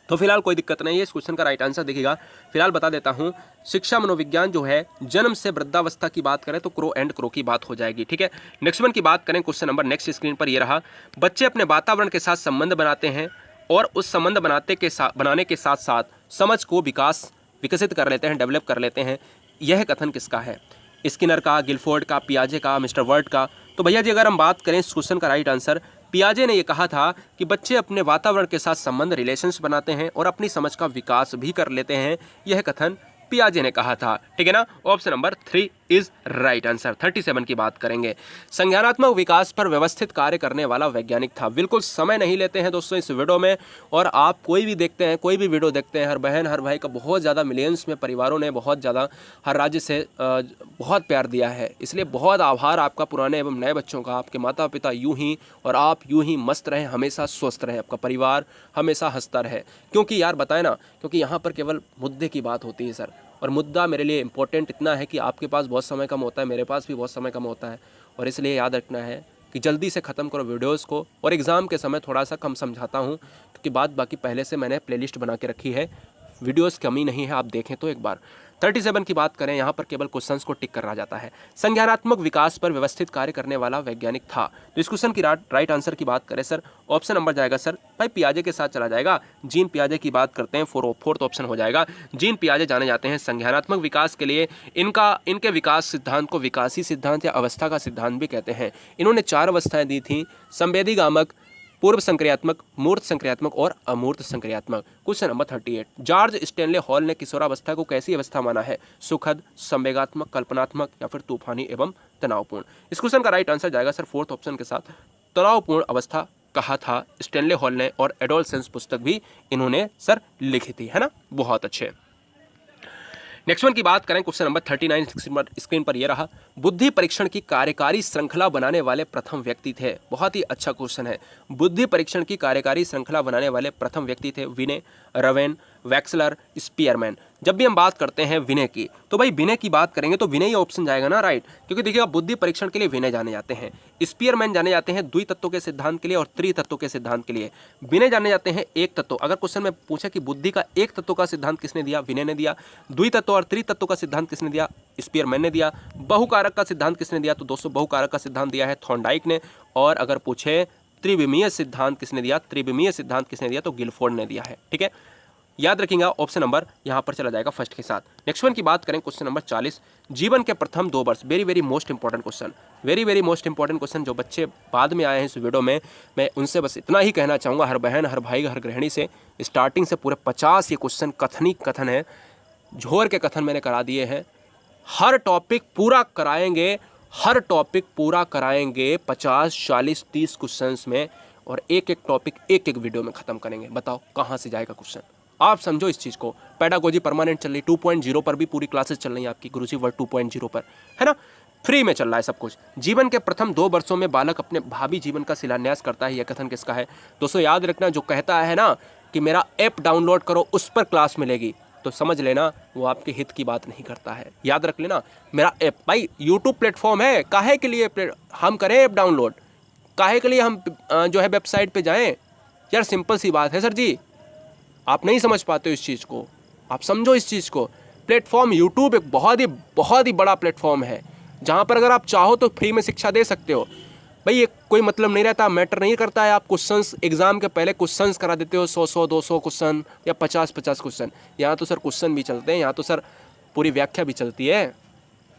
B: तो फिलहाल कोई दिक्कत नहीं है। इस क्वेश्चन का राइट आंसर देखिएगा, फिलहाल बता देता हूं। शिक्षा मनोविज्ञान जो है जन्म से वृद्धावस्था की बात करें तो क्रो एंड क्रो की बात हो जाएगी, ठीक है। नेक्स्ट वन की बात करें, क्वेश्चन नंबर नेक्स्ट स्क्रीन पर ये रहा, बच्चे अपने वातावरण के साथ संबंध बनाते हैं और उस संबंध बनाने के साथ साथ समझ को विकसित कर लेते हैं, डेवलप कर लेते हैं। यह कथन किसका है, स्किनर का, गिलफोर्ड का, पियाजे का, मिस्टर वर्ट का। तो भैया जी अगर हम बात करें इस क्वेश्चन का राइट आंसर, पियाजे ने यह कहा था कि बच्चे अपने वातावरण के साथ संबंध, रिलेशंस बनाते हैं और अपनी समझ का विकास भी कर लेते हैं। यह कथन पियाजे ने कहा था, ठीक है ना। Option number 3 is right answer. 37 की बात करेंगे, संज्ञानात्मक विकास पर व्यवस्थित कार्य करने वाला वैज्ञानिक था। बिल्कुल समय नहीं लेते हैं दोस्तों इस वीडियो में, और आप कोई भी देखते हैं, कोई भी वीडियो देखते हैं, हर बहन हर भाई का बहुत ज़्यादा मिलियंस में परिवारों ने बहुत ज़्यादा हर राज्य से बहुत प्यार दिया है, इसलिए बहुत आभार आपका पुराने एवं नए बच्चों का। आपके माता पिता यूं ही और आप यूं ही मस्त रहें, हमेशा स्वस्थ रहें, आपका परिवार हमेशा हंसता रहे। क्योंकि यार बताए ना, क्योंकि यहाँ पर केवल मुद्दे की बात होती है सर, और मुद्दा मेरे लिए इंपॉर्टेंट इतना है कि आपके पास बहुत समय कम होता है, मेरे पास भी बहुत समय कम होता है, और इसलिए याद रखना है कि जल्दी से ख़त्म करो वीडियोस को, और एग्ज़ाम के समय थोड़ा सा कम समझाता हूँ, क्योंकि बाकी पहले से मैंने प्लेलिस्ट बना के रखी है, वीडियोस कमी नहीं है, आप देखें तो एक बार। 37 की बात करें, यहाँ पर केवल क्वेश्चंस को टिक करना जाता है। संज्ञानात्मक विकास पर व्यवस्थित कार्य करने वाला वैज्ञानिक था। तो इस क्वेश्चन की राइट आंसर की बात करें सर, ऑप्शन नंबर जाएगा सर भाई पियाजे के साथ चला जाएगा। जीन पियाजे की बात करते हैं, फोर्थ ऑप्शन हो जाएगा। जीन पियाजे जाने जाते हैं संज्ञानात्मक विकास के लिए। इनके विकास सिद्धांत को विकासी सिद्धांत या अवस्था का सिद्धांत भी कहते हैं। इन्होंने 4 अवस्थाएं दी थी, संवेदीगामक, पूर्व संक्रियात्मक, मूर्त संक्रियात्मक और अमूर्त संक्रियात्मक। Question number 38, George Stanley Hall ने किशोरावस्था को कैसी अवस्था माना है? सुखद, संवेगात्मक, कल्पनात्मक या फिर तूफानी एवं तनावपूर्ण। इस क्वेश्चन का राइट आंसर जाएगा सर फोर्थ ऑप्शन के साथ, तनावपूर्ण अवस्था कहा था स्टैनले हॉल ने, और एडोलसेंस पुस्तक भी इन्होंने सर लिखी थी, है ना। बहुत अच्छे। नेक्स्ट वन की बात करें, क्वेश्चन नंबर 39 स्क्रीन पर ये रहा। बुद्धि परीक्षण की कार्यकारी श्रृंखला बनाने वाले प्रथम व्यक्ति थे। बहुत ही अच्छा क्वेश्चन है। बुद्धि परीक्षण की कार्यकारी श्रृंखला बनाने वाले प्रथम व्यक्ति थे विनय, रवेन, वैक्सलर, स्पीयरमैन। जब भी हम बात करते हैं विनय की, तो भाई विनय की बात करेंगे तो विनय ही ऑप्शन जाएगा ना, राइट। क्योंकि देखिएगा बुद्धि परीक्षण के लिए विनय जाने जाते हैं, स्पीयरमैन जाने जाते हैं द्वितत्वों के सिद्धांत के लिए और त्रितत्वों के सिद्धांत के लिए। विनय जाने जाते हैं एक तत्व। अगर क्वेश्चन में पूछा कि बुद्धि का एक तत्व का सिद्धांत किसने दिया? विनय ने दिया। द्वितत्व और त्रितत्व का सिद्धांत किसने दिया? स्पीयरमैन ने दिया। बहुकारक का सिद्धांत किसने दिया? तो दोस्तों बहुकारक का सिद्धांत दिया है थॉर्नडाइक ने। और अगर पूछे त्रिविमीय सिद्धांत किसने दिया? त्रिविमीय सिद्धांत किसने दिया? तो गिलफोर्ड ने दिया है, ठीक है। याद रखिएगा ऑप्शन नंबर यहाँ पर चला जाएगा फर्स्ट के साथ। नेक्स्ट वन की बात करें, क्वेश्चन नंबर 40, जीवन के प्रथम 2 वर्ष। Very most important question, very most important question. जो बच्चे बाद में आए हैं इस वीडियो में, मैं उनसे बस इतना ही कहना चाहूँगा, हर बहन, हर भाई, हर गृहिणी से, स्टार्टिंग से पूरे 50 ये क्वेश्चन कथन है, झोर के कथन मैंने करा दिए हैं। हर टॉपिक पूरा कराएंगे, हर टॉपिक पूरा कराएंगे 50, 40, 30 क्वेश्चंस में, और एक टॉपिक एक वीडियो में खत्म करेंगे। बताओ कहाँ से जाएगा क्वेश्चन? आप समझो इस चीज़ को। पेडागोजी परमानेंट चल रही, 2.0 पर भी पूरी क्लासेस चल रही हैं आपकी, गुरुजी वर्ल्ड 2.0 पर, है ना। फ्री में चल रहा है सब कुछ। जीवन के प्रथम 2 वर्षों में बालक अपने भावी जीवन का शिलान्यास करता है। यह कथन किसका है? दोस्तों याद रखना, जो कहता है ना कि मेरा ऐप डाउनलोड करो उस पर क्लास मिलेगी, तो समझ लेना वो आपके हित की बात नहीं करता है। याद रख लेना, मेरा ऐप भाई यूट्यूब प्लेटफॉर्म है, काहे के लिए हम करें ऐप डाउनलोड? काहे के लिए हम जो है वेबसाइट पे जाएं? यार सिंपल सी बात है सर जी, आप नहीं समझ पाते हो इस चीज़ को, आप समझो इस चीज़ को। प्लेटफॉर्म यूट्यूब एक बहुत ही बड़ा प्लेटफॉर्म है, जहाँ पर अगर आप चाहो तो फ्री में शिक्षा दे सकते हो। भाई ये कोई मतलब नहीं रहता, मैटर नहीं करता है। आप क्वेश्चंस एग्जाम के पहले क्वेश्चंस करा देते हो, 100 200 क्वेश्चन या 50 क्वेश्चन। यहाँ तो सर क्वेश्चन भी चलते हैं, यहाँ तो सर पूरी व्याख्या भी चलती है।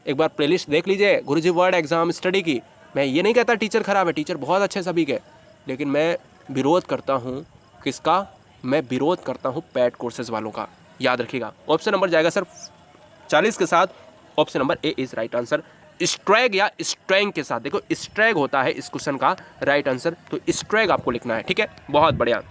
B: एक बार प्लेलिस्ट देख लीजिए गुरुजी वर्ड एग्जाम स्टडी की। मैं ये नहीं कहता टीचर खराब है, टीचर बहुत अच्छे सभी के, लेकिन मैं विरोध करता हूँ किसका? मैं विरोध करता हूँ पेड कोर्सेज वालों का। याद रखिएगा ऑप्शन नंबर जाएगा सर 40 के साथ, option number A is right answer. स्ट्रैग या स्ट्रैंग के साथ, देखो स्ट्रैग होता है इस क्वेश्चन का राइट आंसर, तो स्ट्रैग आपको लिखना है, ठीक है। बहुत बढ़िया।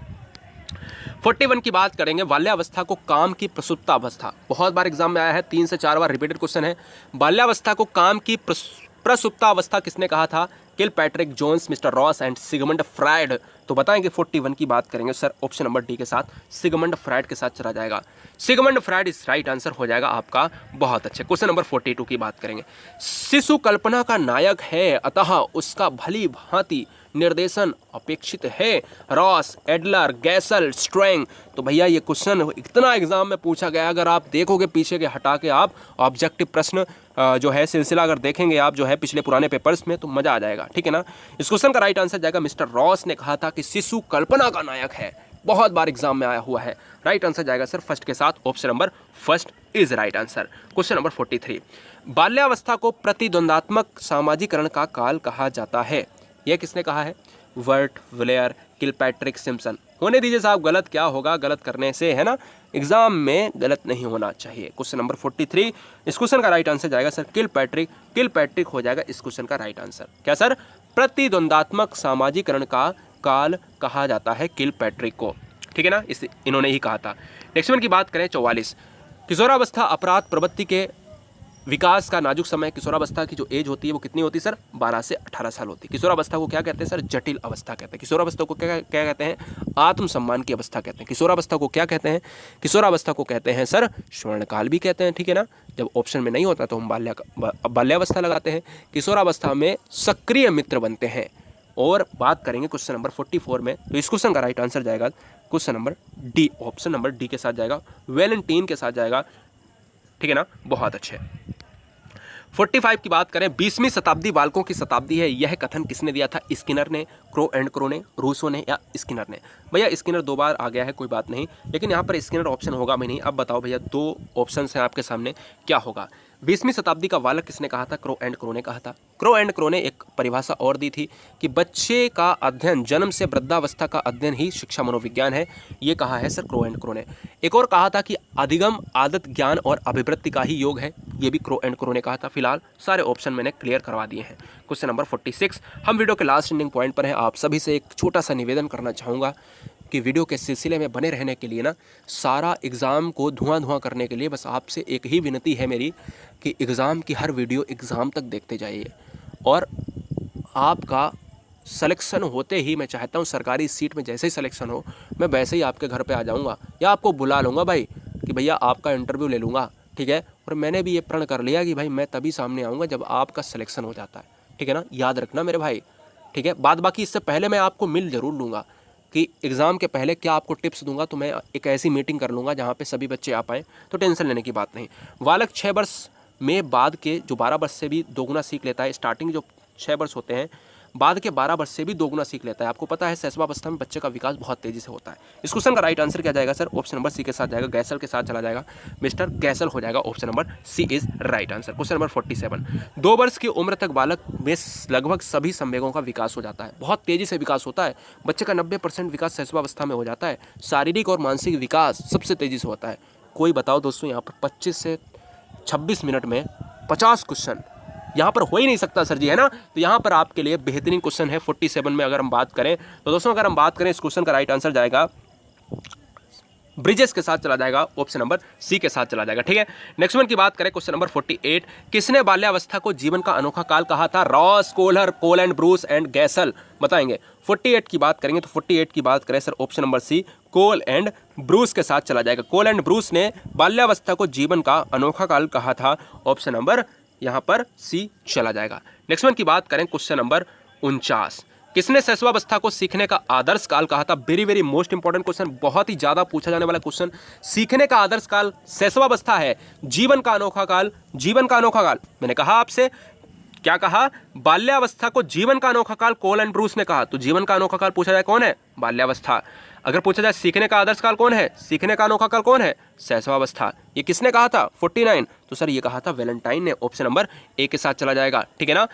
B: 41 की बात करेंगे, बाल्यावस्था को काम की प्रसुप्तावस्था। बहुत बार एग्जाम में आया है, 3 से 4 बार रिपीटेड क्वेश्चन है। बाल्यावस्था को काम की प्रसुप्तावस्था किसने कहा था? Kilpatrick, Jones, mister Ross and Sigmund Freud. तो बताएंगे 41 की बात करेंगे सर, ऑप्शन नंबर डी के साथ, सिगमंड फ्रायड के साथ चला जाएगा। सिगमंड फ्रायड इस राइट आंसर हो जाएगा आपका। बहुत अच्छे। क्वेश्चन नंबर 42 की बात करेंगे, शिशु कल्पना का नायक है, अतः उसका भली भांति निर्देशन अपेक्षित है। Ross, Adler, गैसल, Strang. तो भैया ये क्वेश्चन इतना एग्जाम में पूछा गया, अगर आप देखोगे पीछे के हटा के आप ऑब्जेक्टिव प्रश्न जो है सिलसिला अगर देखेंगे आप जो है पिछले पुराने पेपर्स में, तो मजा आ जाएगा, ठीक है ना। इस क्वेश्चन का राइट आंसर जाएगा, मिस्टर रॉस ने कहा था कि शिशु कल्पना का नायक है। बहुत बार एग्जाम में आया हुआ है। राइट आंसर जाएगा सर फर्स्ट के साथ, option number first is right answer. Question number 43, बाल्यावस्था को प्रतिद्वंदात्मक सामाजिकरण का काल कहा जाता है। यह किसने कहा है? वर्ट, विलेयर, किलपैट्रिक, सिम्पसन। होने दीजिए साहब, गलत क्या होगा, गलत करने से है ना एग्जाम में गलत नहीं होना चाहिए। क्वेश्चन नंबर 43, इस क्वेश्चन का राइट आंसर जाएगा सर किलपैट्रिक। किलपैट्रिक हो जाएगा इस क्वेश्चन का राइट आंसर। क्या सर? प्रतिद्वंदात्मक सामाजिकरण का काल कहा जाता है किलपैट्रिक को, ठीक है ना, इन्होंने ही कहा था। नेक्स्ट वन की बात करें 44, किशोरावस्था अपराध प्रवृत्ति के विकास का नाजुक समय। किशोरावस्था की जो एज होती है वो कितनी होती है सर? 12 से 18 साल होती है। किशोरावस्था को क्या कहते हैं सर? जटिल अवस्था कहते हैं। किशोरावस्था को क्या कहते हैं? आत्मसम्मान की अवस्था कहते हैं। किशोरावस्था को क्या कहते हैं? किशोरावस्था को कहते हैं सर स्वर्णकाल भी कहते हैं, ठीक है ना। जब ऑप्शन में नहीं होता तो हम बाल्यावस्था लगाते हैं। किशोरावस्था में सक्रिय मित्र बनते हैं। और बात करेंगे क्वेश्चन नंबर 44 में, तो इस क्वेश्चन का राइट आंसर जाएगा question number D, option number D के साथ जाएगा, वैलेंटाइन के साथ जाएगा। ठीक है ना, बहुत अच्छे। 45 की बात करें, 20वीं शताब्दी बालकों की शताब्दी है, यह कथन किसने दिया था? स्किनर ने, क्रो एंड क्रो ने, रूसो ने या स्किनर ने? भैया स्किनर 2 बार आ गया है, कोई बात नहीं, लेकिन यहाँ पर स्किनर ऑप्शन होगा भी नहीं। अब बताओ भैया, 2 ऑप्शन हैं आपके सामने, क्या होगा? 20वीं शताब्दी का बालक किसने कहा था? क्रो एंड क्रो ने कहा था। क्रो एंड क्रो ने एक परिभाषा और दी थी कि बच्चे का अध्ययन, जन्म से वृद्धावस्था का अध्ययन ही शिक्षा मनोविज्ञान है, ये कहा है सर क्रो एंड क्रो ने। एक और कहा था कि अधिगम, आदत, ज्ञान और अभिवृत्ति का ही योग है, ये भी क्रो एंड क्रो ने कहा था। फिलहाल सारे ऑप्शन मैंने क्लियर करवा दिए हैं। क्वेश्चन नंबर 46, हम वीडियो के लास्ट एंडिंग पॉइंट पर हैं। आप सभी से एक छोटा सा निवेदन करना चाहूँगा कि वीडियो के सिलसिले में बने रहने के लिए ना, सारा एग्ज़ाम को धुआं करने के लिए बस आपसे एक ही विनती है मेरी कि एग्ज़ाम की हर वीडियो एग्ज़ाम तक देखते जाइए, और आपका सिलेक्शन होते ही, मैं चाहता हूँ सरकारी सीट में जैसे ही सिलेक्शन हो, मैं वैसे ही आपके घर पे आ जाऊँगा या आपको बुला लूँगा भाई कि भैया आपका इंटरव्यू ले लूँगा, ठीक है। और मैंने भी ये प्रण कर लिया कि भाई मैं तभी सामने आऊँगा जब आपका सिलेक्शन हो जाता है, ठीक है ना, याद रखना मेरे भाई, ठीक है। बाद बाकी इससे पहले मैं आपको मिल ज़रूर लूँगा कि एग्ज़ाम के पहले क्या आपको टिप्स दूंगा, तो मैं एक ऐसी मीटिंग कर लूँगा जहाँ पे सभी बच्चे आ पाएँ, तो टेंशन लेने की बात नहीं। बालक 6 वर्ष में बाद के जो 12 वर्ष से भी दोगुना सीख लेता है, स्टार्टिंग जो 6 वर्ष होते हैं, बाद के 12 वर्ष से भी दोगुना सीख लेता है। आपको पता है शैशवावस्था में बच्चे का विकास बहुत तेज़ी से होता है। इस क्वेश्चन का राइट आंसर क्या जाएगा सर? ऑप्शन नंबर सी के साथ जाएगा, गैसल के साथ चला जाएगा, मिस्टर गैसल हो जाएगा। Option number C is right answer. Question number 47, 2 वर्ष की उम्र तक बालक में लगभग सभी संवेगों का विकास हो जाता है, बहुत तेज़ी से विकास होता है। बच्चे का 90% विकास शैशवावस्था में हो जाता है। शारीरिक और मानसिक विकास सबसे तेज़ी से होता है। कोई बताओ दोस्तों, यहाँ पर 25 से 26 मिनट में 50 क्वेश्चन यहाँ पर हो ही नहीं सकता सर जी, है ना। तो यहाँ पर आपके लिए बेहतरीन क्वेश्चन है 47 में अगर हम बात करें तो दोस्तों, अगर हम बात करें इस क्वेश्चन का राइट आंसर जाएगा ब्रिजेस के साथ चला जाएगा, ऑप्शन नंबर सी के साथ चला जाएगा, ठीक है। नेक्स्ट वन की बात करें, क्वेश्चन नंबर 48, किसने बाल्यावस्था को जीवन का अनोखा काल कहा था? Ross, Kohler, Cole and Bruce and Gesell बताएंगे। 48 की बात करेंगे तो 48 की बात करें sir, option number C Cole and Bruce के साथ चला जाएगा। कोल एंड ब्रूस ने बाल्यावस्था को जीवन का अनोखा काल कहा था, ऑप्शन नंबर यहाँ पर सी चला जाएगा। नेक्स्ट वन की बात करें, क्वेश्चन नंबर 49, किसने शैशवावस्था को सीखने का आदर्श काल कहा था? Very very most important question, बहुत ही ज्यादा पूछा जाने वाला क्वेश्चन। सीखने का आदर्श काल शैशवावस्था है, जीवन का अनोखा काल, जीवन का अनोखा काल मैंने कहा आपसे, क्या कहा? बाल्यावस्था को जीवन का अनोखा काल कोल एंड ब्रूस ने कहा। तो जीवन का अनोखा काल पूछा जाए कौन है? बाल्यावस्था। अगर पूछा जाए सीखने का आदर्श काल कौन है, सीखने का अनोखा काल कौन है? शैशवावस्था। ये किसने कहा था? 49, तो सर ये कहा था वैलेंटाइन ने, ऑप्शन नंबर ए के साथ चला जाएगा, ठीक है ना,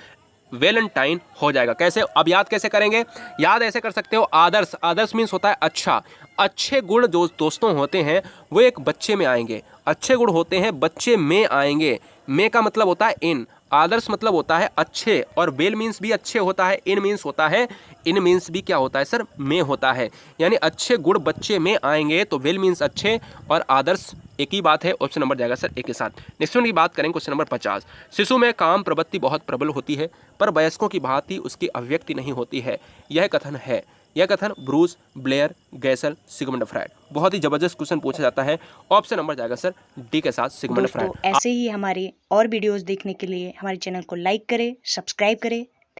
B: वैलेंटाइन हो जाएगा। कैसे? अब याद कैसे करेंगे? याद ऐसे कर सकते हो, आदर्श, आदर्श मीन्स होता है अच्छा, अच्छे गुण जो दोस्तों होते हैं वो एक बच्चे में आएंगे, अच्छे गुण होते हैं बच्चे में आएंगे। में का मतलब होता है इन, आदर्श मतलब होता है अच्छे, और वेल मीन्स भी अच्छे होता है, इन मीन्स होता है, इन मीन्स भी क्या होता है सर? में होता है। यानी अच्छे गुण बच्चे में आएंगे तो वेल मीन्स अच्छे और आदर्श एक ही बात है, ऑप्शन नंबर जाएगा सर एक के साथ। नेक्स्ट वन की बात करें, क्वेश्चन नंबर 50, शिशु में काम प्रवृत्ति बहुत प्रबल होती है पर वयस्कों की भांति उसकी अभिव्यक्ति नहीं होती है, यह कथन है, यह कथन ब्रूस, ब्लेयर, गैसल, सिगमंड फ्रायड। बहुत ही जबरदस्त क्वेश्चन पूछा जाता है, ऑप्शन नंबर जाएगा सर डी के साथ, सिगमंड फ्रायड।
A: ऐसे ही हमारे और वीडियोस देखने के लिए हमारे चैनल को लाइक करें, सब्सक्राइब करें